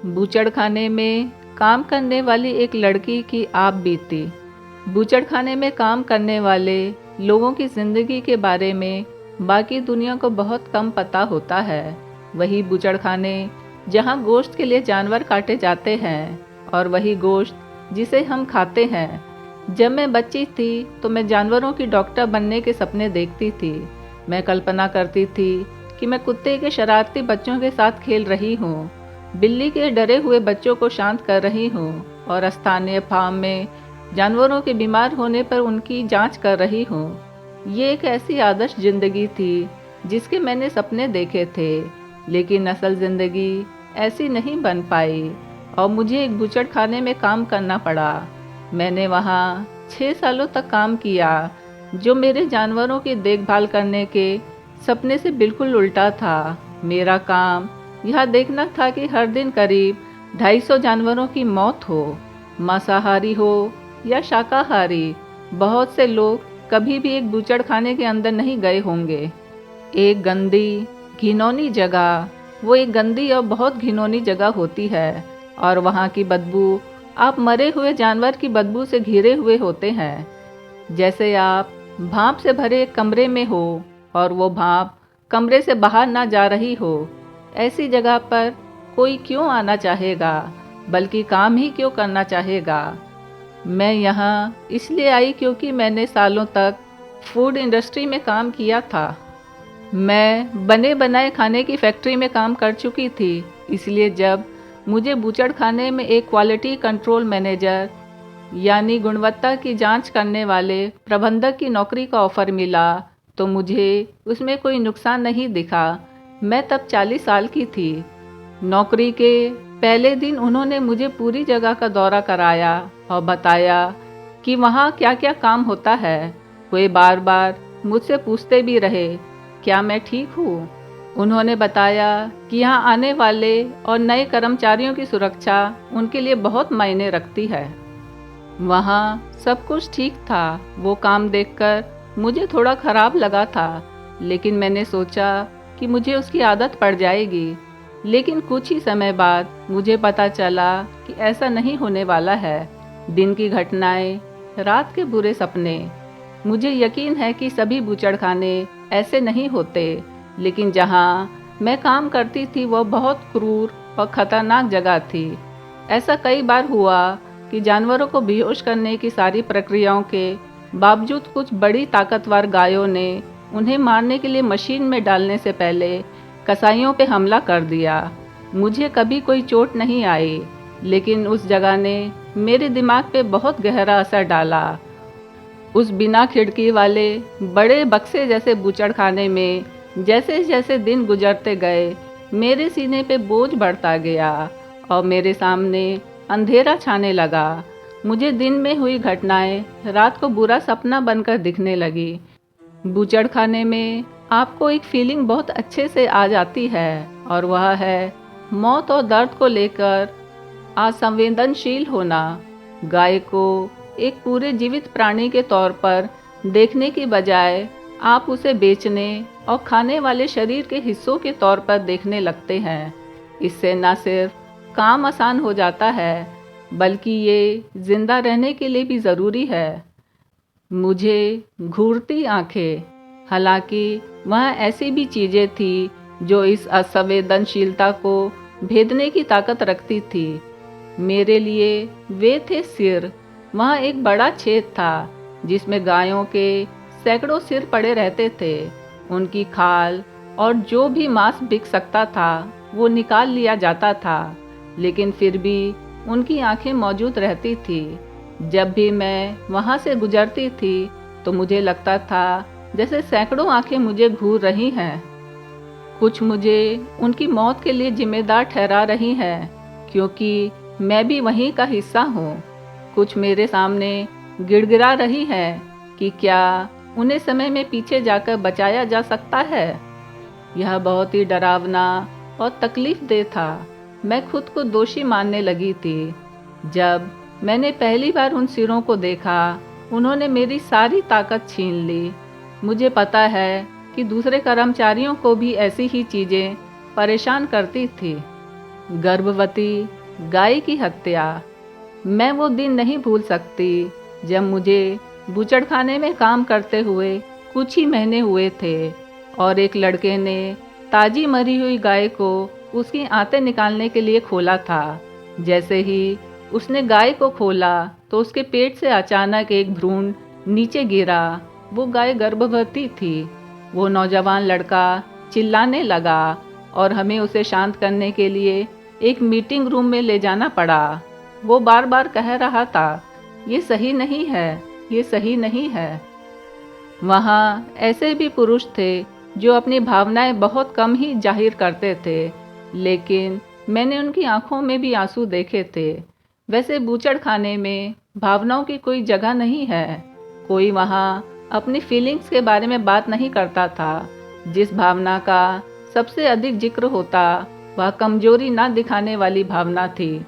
बूचड़खाने में काम करने वाली एक लड़की की आप बीती। बूचड़खाने में काम करने वाले लोगों की ज़िंदगी के बारे में बाकी दुनिया को बहुत कम पता होता है। वही बूचड़खाने जहाँ गोश्त के लिए जानवर काटे जाते हैं और वही गोश्त जिसे हम खाते हैं। जब मैं बच्ची थी तो मैं जानवरों की डॉक्टर बनने के सपने देखती थी। मैं कल्पना करती थी कि मैं कुत्ते के शरारती बच्चों के साथ खेल रही हूँ, बिल्ली के डरे हुए बच्चों को शांत कर रही हूँ और स्थानीय फार्म में जानवरों के बीमार होने पर उनकी जांच कर रही हूँ। ये एक ऐसी आदर्श जिंदगी थी जिसके मैंने सपने देखे थे, लेकिन असल जिंदगी ऐसी नहीं बन पाई और मुझे एक बूचड़खाने में काम करना पड़ा। मैंने वहाँ 6 सालों तक काम किया, जो मेरे जानवरों की देखभाल करने के सपने से बिल्कुल उल्टा था। मेरा काम यह देखना था कि हर दिन करीब 250 जानवरों की मौत हो, मांसाहारी हो या शाकाहारी। बहुत से लोग कभी भी एक बूचड़खाने के अंदर नहीं गए होंगे। एक गंदी, घिनौनी जगह, वो एक गंदी और बहुत घिनौनी जगह होती है और वहाँ की बदबू आप मरे हुए जानवर की बदबू से घिरे हुए होते हैं। जैसे आप भाप से भरे एक कमरे में हो और वो भाप कमरे से बाहर ना जा रही हो। ऐसी जगह पर कोई क्यों आना चाहेगा, बल्कि काम ही क्यों करना चाहेगा। मैं यहाँ इसलिए आई क्योंकि मैंने सालों तक फूड इंडस्ट्री में काम किया था। मैं बने बनाए खाने की फैक्ट्री में काम कर चुकी थी, इसलिए जब मुझे बूचड़खाने में एक क्वालिटी कंट्रोल मैनेजर यानी गुणवत्ता की जांच करने वाले प्रबंधक की नौकरी का ऑफ़र मिला तो मुझे उसमें कोई नुकसान नहीं दिखा। मैं तब 40 साल की थी। नौकरी के पहले दिन उन्होंने मुझे पूरी जगह का दौरा कराया और बताया कि वहाँ क्या क्या काम होता है। वे बार बार मुझसे पूछते भी रहे क्या मैं ठीक हूँ। उन्होंने बताया कि यहाँ आने वाले और नए कर्मचारियों की सुरक्षा उनके लिए बहुत मायने रखती है। वहाँ सब कुछ ठीक था। वो काम देखकर मुझे थोड़ा खराब लगा था, लेकिन मैंने सोचा कि मुझे उसकी आदत पड़ जाएगी। लेकिन कुछ ही समय बाद मुझे पता चला कि ऐसा नहीं होने वाला है। दिन की घटनाएं, रात के बुरे सपने। मुझे यकीन है कि सभी बूचड़खाने ऐसे नहीं होते, लेकिन जहाँ मैं काम करती थी वह बहुत क्रूर और ख़तरनाक जगह थी। ऐसा कई बार हुआ कि जानवरों को बेहोश करने की सारी प्रक्रियाओं के बावजूद कुछ बड़ी ताकतवर गायों ने उन्हें मारने के लिए मशीन में डालने से पहले कसाईयों पे हमला कर दिया। मुझे कभी कोई चोट नहीं आई, लेकिन उस जगह ने मेरे दिमाग पे बहुत गहरा असर डाला। उस बिना खिड़की वाले बड़े बक्से जैसे बूचड़खाने में जैसे जैसे दिन गुजरते गए, मेरे सीने पे बोझ बढ़ता गया और मेरे सामने अंधेरा छाने लगा। मुझे दिन में हुई घटनाएं रात को बुरा सपना बनकर दिखने लगी। बूचड़खाने में आपको एक फीलिंग बहुत अच्छे से आ जाती है और वह है मौत और दर्द को लेकर असंवेदनशील होना। गाय को एक पूरे जीवित प्राणी के तौर पर देखने की बजाय आप उसे बेचने और खाने वाले शरीर के हिस्सों के तौर पर देखने लगते हैं। इससे न सिर्फ काम आसान हो जाता है, बल्कि ये जिंदा रहने के लिए भी ज़रूरी है। मुझे घूरती आंखें। हालांकि वहाँ ऐसी भी चीज़ें थी जो इस असंवेदनशीलता को भेदने की ताकत रखती थी। मेरे लिए वे थे सिर। वहाँ एक बड़ा छेद था जिसमें गायों के सैकड़ों सिर पड़े रहते थे। उनकी खाल और जो भी मांस बिक सकता था वो निकाल लिया जाता था, लेकिन फिर भी उनकी आंखें मौजूद रहती थी। जब भी मैं वहाँ से गुजरती थी तो मुझे लगता था जैसे सैकड़ों आंखें मुझे घूर रही हैं। कुछ मुझे उनकी मौत के लिए जिम्मेदार ठहरा रही हैं, क्योंकि मैं भी वहीं का हिस्सा हूँ। कुछ मेरे सामने गिड़गिड़ा रही हैं कि क्या उन्हें समय में पीछे जाकर बचाया जा सकता है। यह बहुत ही डरावना और तकलीफदेह था। मैं खुद को दोषी मानने लगी थी। जब मैंने पहली बार उन सिरों को देखा, उन्होंने मेरी सारी ताकत छीन ली। मुझे पता है कि दूसरे कर्मचारियों को भी ऐसी ही चीज़ें परेशान करती थी। गर्भवती गाय की हत्या। मैं वो दिन नहीं भूल सकती जब मुझे बूचड़खाने में काम करते हुए कुछ ही महीने हुए थे और एक लड़के ने ताजी मरी हुई गाय को उसकी आंतें निकालने के लिए खोला था। जैसे ही उसने गाय को खोला तो उसके पेट से अचानक एक भ्रूण नीचे गिरा। वो गाय गर्भवती थी। वो नौजवान लड़का चिल्लाने लगा और हमें उसे शांत करने के लिए एक मीटिंग रूम में ले जाना पड़ा। वो बार बार कह रहा था, ये सही नहीं है, ये सही नहीं है। वहाँ ऐसे भी पुरुष थे जो अपनी भावनाएं बहुत कम ही जाहिर करते थे, लेकिन मैंने उनकी आंखों में भी आंसू देखे थे। वैसे बूचड़खाने में भावनाओं की कोई जगह नहीं है। कोई वहाँ अपनी फीलिंग्स के बारे में बात नहीं करता था। जिस भावना का सबसे अधिक जिक्र होता वह कमजोरी ना दिखाने वाली भावना थी।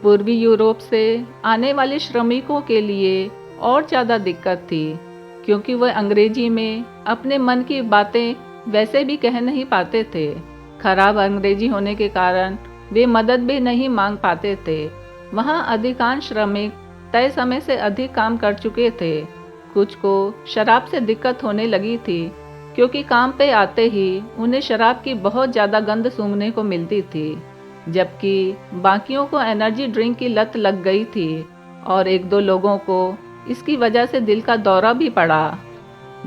पूर्वी यूरोप से आने वाले श्रमिकों के लिए और ज़्यादा दिक्कत थी, क्योंकि वह अंग्रेजी में अपने मन की बातें वैसे भी कह नहीं पाते थे। खराब अंग्रेजी होने के कारण वे मदद भी नहीं मांग पाते थे। वहाँ अधिकांश श्रमिक तय समय से अधिक काम कर चुके थे। कुछ को शराब से दिक्कत होने लगी थी, क्योंकि काम पे आते ही उन्हें शराब की बहुत ज़्यादा गंध सूंघने को मिलती थी, जबकि बाकियों को एनर्जी ड्रिंक की लत लग गई थी और एक दो लोगों को इसकी वजह से दिल का दौरा भी पड़ा।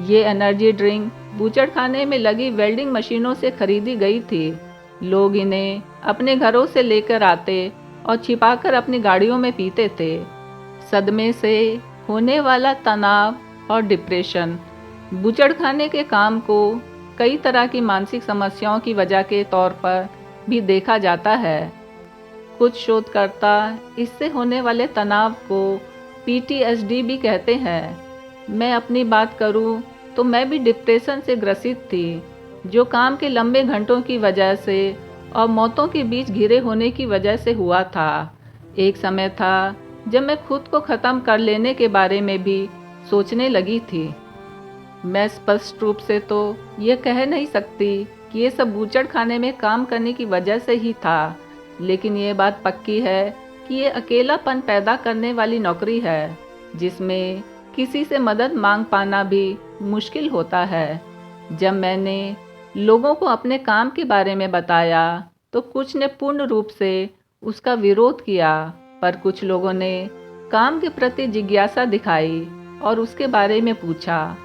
ये एनर्जी ड्रिंक बूचड़खाने में लगी वेल्डिंग मशीनों से खरीदी गई थी। लोग इन्हें अपने घरों से लेकर आते और छिपाकर अपनी गाड़ियों में पीते थे। सदमे से होने वाला तनाव और डिप्रेशन बूचड़खाने के काम को कई तरह की मानसिक समस्याओं की वजह के तौर पर भी देखा जाता है। कुछ शोधकर्ता इससे होने वाले तनाव को PTSD भी कहते हैं। मैं अपनी बात करूं तो मैं भी डिप्रेशन से ग्रसित थी, जो काम के लंबे घंटों की वजह से और मौतों के बीच घिरे होने की वजह से हुआ था। एक समय था जब मैं खुद को ख़त्म कर लेने के बारे में भी सोचने लगी थी। मैं स्पष्ट रूप से तो ये कह नहीं सकती कि ये सब बूचड़खाने में काम करने की वजह से ही था, लेकिन ये बात पक्की है कि ये अकेलापन पैदा करने वाली नौकरी है, जिसमें किसी से मदद मांग पाना भी मुश्किल होता है। जब मैंने लोगों को अपने काम के बारे में बताया तो कुछ ने पूर्ण रूप से उसका विरोध किया, पर कुछ लोगों ने काम के प्रति जिज्ञासा दिखाई और उसके बारे में पूछा।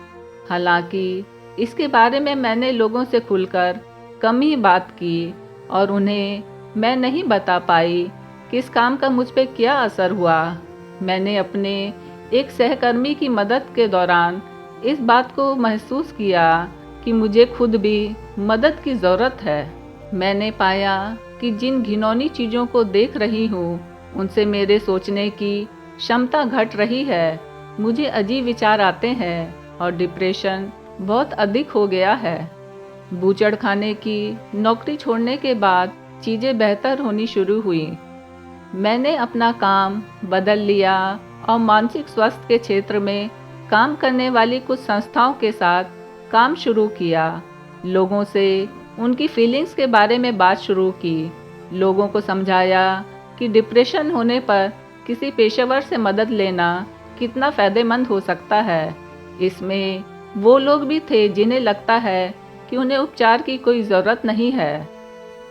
हालांकि इसके बारे में मैंने लोगों से खुलकर कम ही बात की और उन्हें मैं नहीं बता पाई कि इस काम का मुझ पे क्या असर हुआ। मैंने अपने एक सहकर्मी की मदद के दौरान इस बात को महसूस किया कि मुझे खुद भी मदद की ज़रूरत है। मैंने पाया कि जिन घिनौनी चीज़ों को देख रही हूँ उनसे मेरे सोचने की क्षमता घट रही है। मुझे अजीब विचार आते हैं और डिप्रेशन बहुत अधिक हो गया है। बूचड़खाने की नौकरी छोड़ने के बाद चीज़ें बेहतर होनी शुरू हुई। मैंने अपना काम बदल लिया और मानसिक स्वास्थ्य के क्षेत्र में काम करने वाली कुछ संस्थाओं के साथ काम शुरू किया। लोगों से उनकी फीलिंग्स के बारे में बात शुरू की। लोगों को समझाया कि डिप्रेशन होने पर किसी पेशेवर से मदद लेना कितना फ़ायदेमंद हो सकता है। इसमें वो लोग भी थे जिन्हें लगता है कि उन्हें उपचार की कोई ज़रूरत नहीं है।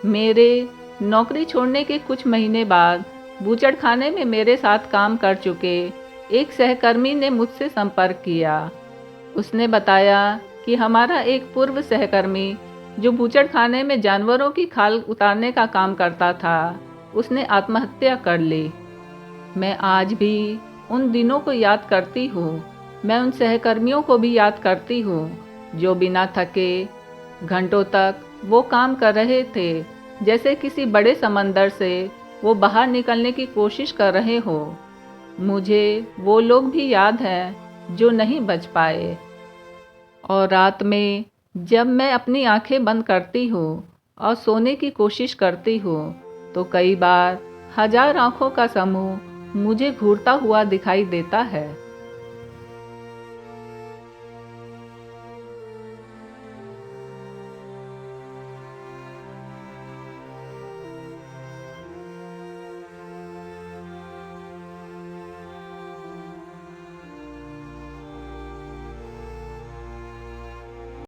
मेरे नौकरी छोड़ने के कुछ महीने बाद बूचड़खाने में मेरे साथ काम कर चुके एक सहकर्मी ने मुझसे संपर्क किया। उसने बताया कि हमारा एक पूर्व सहकर्मी जो बूचड़खाने में जानवरों की खाल उतारने का काम करता था, उसने आत्महत्या कर ली। मैं आज भी उन दिनों को याद करती हूँ। मैं उन सहकर्मियों को भी याद करती हूँ जो बिना थके घंटों तक वो काम कर रहे थे, जैसे किसी बड़े समंदर से वो बाहर निकलने की कोशिश कर रहे हो। मुझे वो लोग भी याद हैं जो नहीं बच पाए। और रात में जब मैं अपनी आंखें बंद करती हूँ और सोने की कोशिश करती हूँ तो कई बार 1000 आँखों का समूह मुझे घूरता हुआ दिखाई देता है।